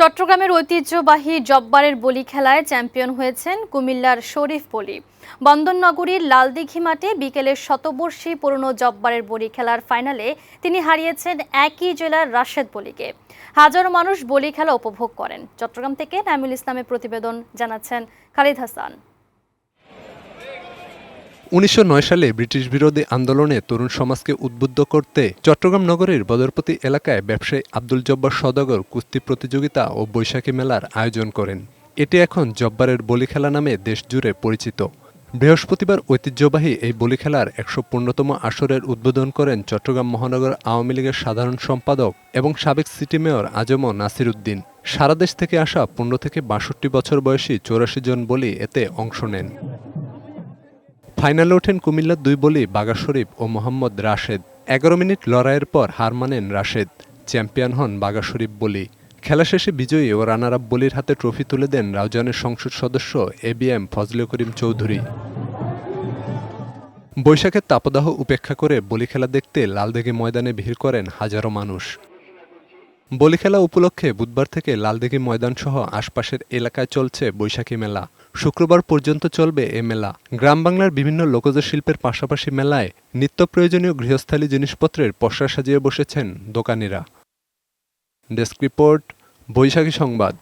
চট্টগ্রামের ঐতিহ্যবাহী জব্বারের বলি খেলায় চ্যাম্পিয়ন হয়েছেন কুমিল্লার শরীফ বলি। বন্দরনগরীর লালদিঘি মাঠে বিকেলের শতবর্ষী পুরনো জব্বারের বলি খেলার ফাইনালে তিনি হারিয়েছেন একই জেলার রাশেদ বলিকে। হাজারো মানুষ বলি খেলা উপভোগ করেন। চট্টগ্রাম থেকে নাইমুল ইসলামের প্রতিবেদন, জানাচ্ছেন খালিদ হাসান। ১৯০৯ সালে ব্রিটিশ বিরোধী আন্দোলনে তরুণ সমাজকে উদ্বুদ্ধ করতে চট্টগ্রাম নগরীর বদরপতি এলাকায় ব্যবসায়ী আব্দুল জব্বার সওদাগর কুস্তি প্রতিযোগিতা ও বৈশাখী মেলার আয়োজন করেন। এটি এখন জব্বারের বলি খেলা নামে দেশজুড়ে পরিচিত। বৃহস্পতিবার ঐতিহ্যবাহী এই বলি খেলার ১৫০তম আসরের উদ্বোধন করেন চট্টগ্রাম মহানগর আওয়ামী লীগের সাধারণ সম্পাদক এবং সাবেক সিটি মেয়র আজম নাসির উদ্দিন। সারা দেশ থেকে আসা ১৫ থেকে ৬২ বছর বয়সী ৮৪ জন বলি এতে অংশ নেন। ফাইনালে ওঠেন কুমিল্লার দুই বলি বাগা শরীফ ও মোহাম্মদ রাশেদ। ১১ মিনিট লড়াইয়ের পর হার মানেন রাশেদ। চ্যাম্পিয়ন হন বাগা শরীফ বলি। খেলা শেষে বিজয়ী ও রানার আপ বলির হাতে ট্রফি তুলে দেন রাউজানের সংসদ সদস্য ABM ফজলে করিম চৌধুরী। বৈশাখের তাপদাহ উপেক্ষা করে বলি খেলা দেখতে লালদিঘি ময়দানে ভিড় করেন হাজারো মানুষ। বলি খেলা উপলক্ষে বুধবার থেকে লালদিঘি ময়দানসহ আশপাশের এলাকায় চলছে বৈশাখী মেলা। শুক্রবার পর্যন্ত চলবে এ মেলা। গ্রাম বাংলার বিভিন্ন লোকজ শিল্পের পাশাপাশি মেলায় নিত্য প্রয়োজনীয় গৃহস্থালী জিনিসপত্রের পসরা সাজিয়ে বসেছেন দোকানিরা। ডেস্ক রিপোর্ট, বৈশাখী সংবাদ।